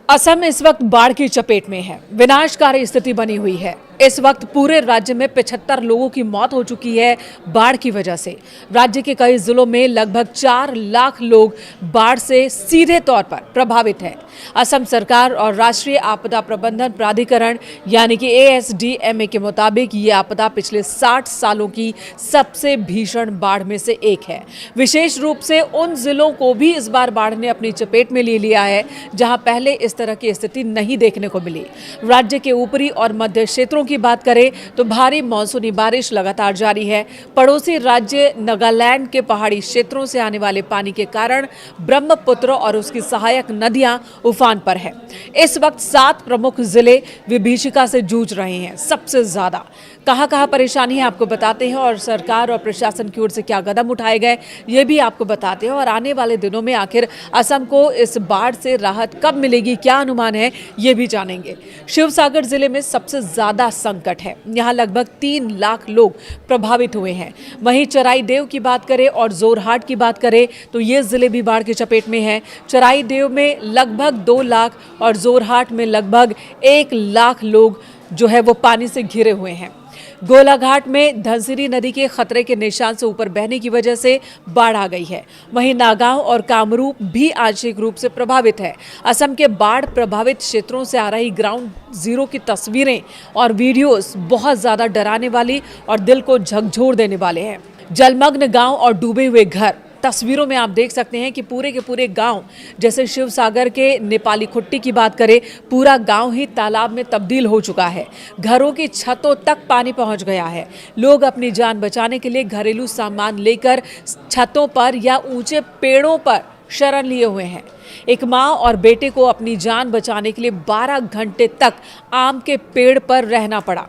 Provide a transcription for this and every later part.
असम इस वक्त बाढ़ की चपेट में है। विनाशकारी स्थिति बनी हुई है। इस वक्त पूरे राज्य में 75 लोगों की मौत हो चुकी है बाढ़ की वजह से। राज्य के कई जिलों में लगभग 4 लाख लोग बाढ़ से सीधे तौर पर प्रभावित हैं। असम सरकार और राष्ट्रीय आपदा प्रबंधन प्राधिकरण यानी कि ASDMA के मुताबिक ये आपदा पिछले 60 सालों की सबसे भीषण बाढ़ में से एक है। विशेष रूप से उन जिलों को भी इस बार बाढ़ ने अपनी चपेट में ले लिया है जहां पहले इस तरह की स्थिति नहीं देखने को मिली। राज्य के ऊपरी और मध्य क्षेत्रों की बात करें तो भारी मानसूनी बारिश लगातार जारी है। पड़ोसी राज्य नागालैंड के पहाड़ी क्षेत्रों से आने वाले पानी के कारण ब्रह्मपुत्र और उसकी सहायक नदियां उफान पर है। इस वक्त 7 प्रमुख जिले विभीषिका से जूझ रहे हैं। सबसे ज्यादा कहां परेशानी है आपको बताते हैं और सरकार और प्रशासन की ओर से क्या कदम उठाए गए ये भी आपको बताते हैं और आने वाले दिनों में आखिर असम को इस बाढ़ से राहत कब मिलेगी, क्या अनुमान है, ये भी जानेंगे। शिवसागर जिले में सबसे ज्यादा संकट है। यहाँ लगभग 3 लाख लोग प्रभावित हुए हैं। वहीं चराईदेव की बात करें और जोरहाट की बात करें तो ये जिले भी बाढ़ की चपेट में हैं। चराईदेव में लगभग 2 लाख और जोरहाट में लगभग 1 लाख लोग जो है वो पानी से घिरे हुए हैं। गोलाघाट में धनसिरी नदी के खतरे के निशान से ऊपर बहने की वजह से बाढ़ आ गई है। वहीं नागांव और कामरूप भी आंशिक रूप से प्रभावित है। असम के बाढ़ प्रभावित क्षेत्रों से आ रही ग्राउंड जीरो की तस्वीरें और वीडियोस बहुत ज्यादा डराने वाली और दिल को झकझोर देने वाले हैं। जलमग्न गांव और डूबे हुए घर तस्वीरों में आप देख सकते हैं कि पूरे के पूरे गांव, जैसे शिवसागर के नेपाली खुट्टी की बात करें, पूरा गांव ही तालाब में तब्दील हो चुका है। घरों की छतों तक पानी पहुंच गया है। लोग अपनी जान बचाने के लिए घरेलू सामान लेकर छतों पर या ऊंचे पेड़ों पर शरण लिए हुए हैं। एक मां और बेटे को अपनी जान बचाने के लिए 12 घंटे तक आम के पेड़ पर रहना पड़ा।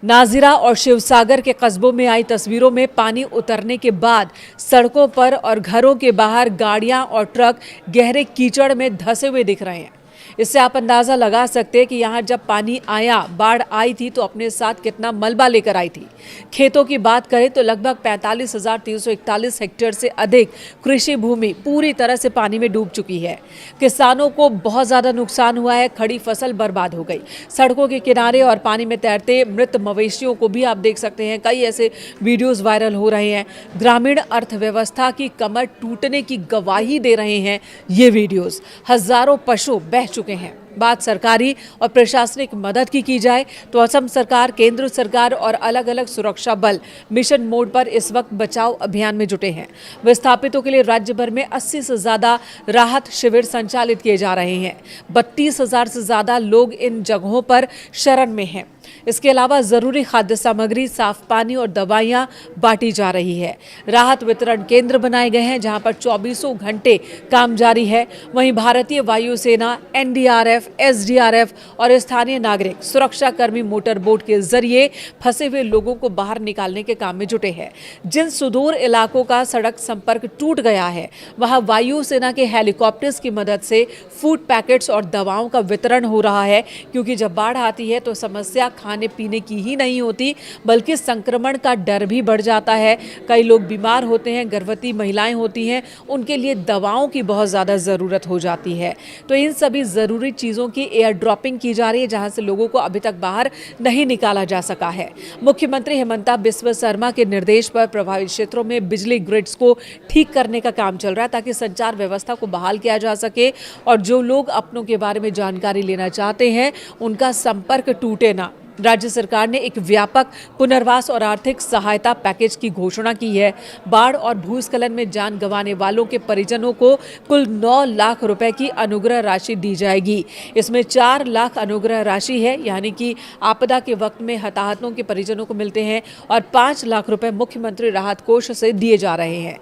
नाजिरा और शिवसागर के कस्बों में आई तस्वीरों में पानी उतरने के बाद सड़कों पर और घरों के बाहर गाड़ियां और ट्रक गहरे कीचड़ में धंसे हुए दिख रहे हैं। इससे आप अंदाजा लगा सकते हैं कि यहाँ जब पानी आया, बाढ़ आई थी तो अपने साथ कितना मलबा लेकर आई थी। खेतों की बात करें तो लगभग 45,341 हेक्टेयर से अधिक कृषि भूमि पूरी तरह से पानी में डूब चुकी है। किसानों को बहुत ज्यादा नुकसान हुआ है। खड़ी फसल बर्बाद हो गई। सड़कों के किनारे और पानी में तैरते मृत मवेशियों को भी आप देख सकते हैं। कई ऐसे वीडियोज वायरल हो रहे हैं। ग्रामीण अर्थव्यवस्था की कमर टूटने की गवाही दे रहे हैं ये वीडियोज। हजारों पशु बह चुके हैं। बात सरकारी और प्रशासनिक मदद की जाए तो असम सरकार, केंद्र सरकार और अलग अलग सुरक्षा बल मिशन मोड पर इस वक्त बचाव अभियान में जुटे हैं। विस्थापितों के लिए राज्य भर में 80 से ज्यादा राहत शिविर संचालित किए जा रहे हैं। 32,000 से ज्यादा लोग इन जगहों पर शरण में हैं। इसके अलावा जरूरी खाद्य सामग्री, साफ पानी और दवाइयां बांटी जा रही है। राहत वितरण केंद्र बनाए गए हैं जहां पर 24 घंटे काम जारी है। वहीं भारतीय वायुसेना, NDRF, SDRF और स्थानीय नागरिक सुरक्षा कर्मी मोटर बोट के जरिए फंसे हुए लोगों को बाहर निकालने के काम में जुटे हैं। जिन सुदूर इलाकों का सड़क संपर्क टूट गया है वहां वायुसेना के हेलीकॉप्टर्स की मदद से फूड पैकेट्स और दवाओं का वितरण हो रहा है, क्योंकि जब बाढ़ आती है तो समस्या खाने पीने की ही नहीं होती बल्कि संक्रमण का डर भी बढ़ जाता है। कई लोग बीमार होते हैं, गर्भवती महिलाएं होती हैं, उनके लिए दवाओं की बहुत ज़्यादा ज़रूरत हो जाती है। तो इन सभी ज़रूरी चीज़ों की एयर ड्रॉपिंग की जा रही है जहां से लोगों को अभी तक बाहर नहीं निकाला जा सका है। मुख्यमंत्री हेमंता बिस्वा शर्मा के निर्देश पर प्रभावित क्षेत्रों में बिजली ग्रिड्स को ठीक करने का काम चल रहा है ताकि संचार व्यवस्था को बहाल किया जा सके और जो लोग अपनों के बारे में जानकारी लेना चाहते हैं उनका संपर्क टूटे ना। राज्य सरकार ने एक व्यापक पुनर्वास और आर्थिक सहायता पैकेज की घोषणा की है। बाढ़ और भूस्खलन में जान गंवाने वालों के परिजनों को कुल 9 लाख रुपए की अनुग्रह राशि दी जाएगी। इसमें 4 लाख अनुग्रह राशि है, यानी कि आपदा के वक्त में हताहतों के परिजनों को मिलते हैं, और 5 लाख रुपए मुख्यमंत्री राहत कोष से दिए जा रहे हैं।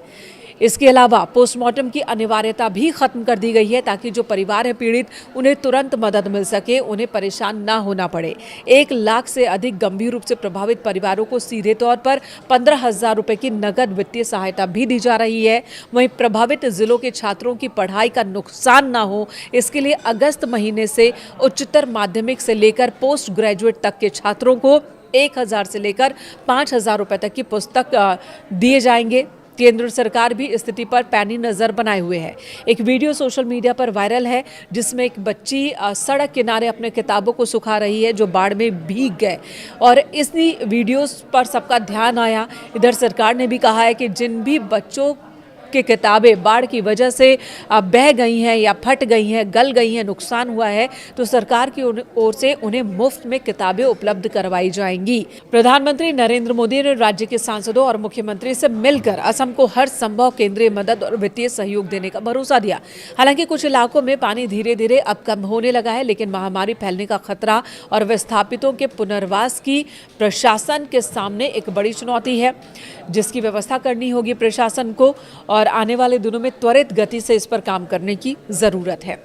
इसके अलावा पोस्टमार्टम की अनिवार्यता भी खत्म कर दी गई है ताकि जो परिवार है पीड़ित, उन्हें तुरंत मदद मिल सके, उन्हें परेशान ना होना पड़े। 1 लाख से अधिक गंभीर रूप से प्रभावित परिवारों को सीधे तौर पर 15,000 रुपए की नगद वित्तीय सहायता भी दी जा रही है। वहीं प्रभावित जिलों के छात्रों की पढ़ाई का नुकसान ना हो, इसके लिए अगस्त महीने से उच्चतर माध्यमिक से लेकर पोस्ट ग्रेजुएट तक के छात्रों को 1,000 से लेकर 5,000 रुपए तक की पुस्तक दिए जाएंगे। केंद्र सरकार भी स्थिति पर पैनी नजर बनाए हुए है। एक वीडियो सोशल मीडिया पर वायरल है जिसमें एक बच्ची सड़क किनारे अपने किताबों को सुखा रही है जो बाढ़ में भीग गए और इसी वीडियोस पर सबका ध्यान आया। इधर सरकार ने भी कहा है कि जिन भी बच्चों की किताबें बाढ़ की वजह से बह गई हैं या फट गई हैं, गल गई हैं, नुकसान हुआ है, तो सरकार की ओर से उन्हें मुफ्त में किताबें उपलब्ध करवाई जाएंगी। प्रधानमंत्री नरेंद्र मोदी ने राज्य के सांसदों और मुख्यमंत्री से मिलकर असम को हर संभव केंद्रीय मदद और वित्तीय सहयोग देने का भरोसा दिया। हालांकि कुछ इलाकों में पानी धीरे धीरे अब कम होने लगा है, लेकिन महामारी फैलने का खतरा और विस्थापितों के पुनर्वास की प्रशासन के सामने एक बड़ी चुनौती है, जिसकी व्यवस्था करनी होगी प्रशासन को और आने वाले दिनों में त्वरित गति से इस पर काम करने की जरूरत है।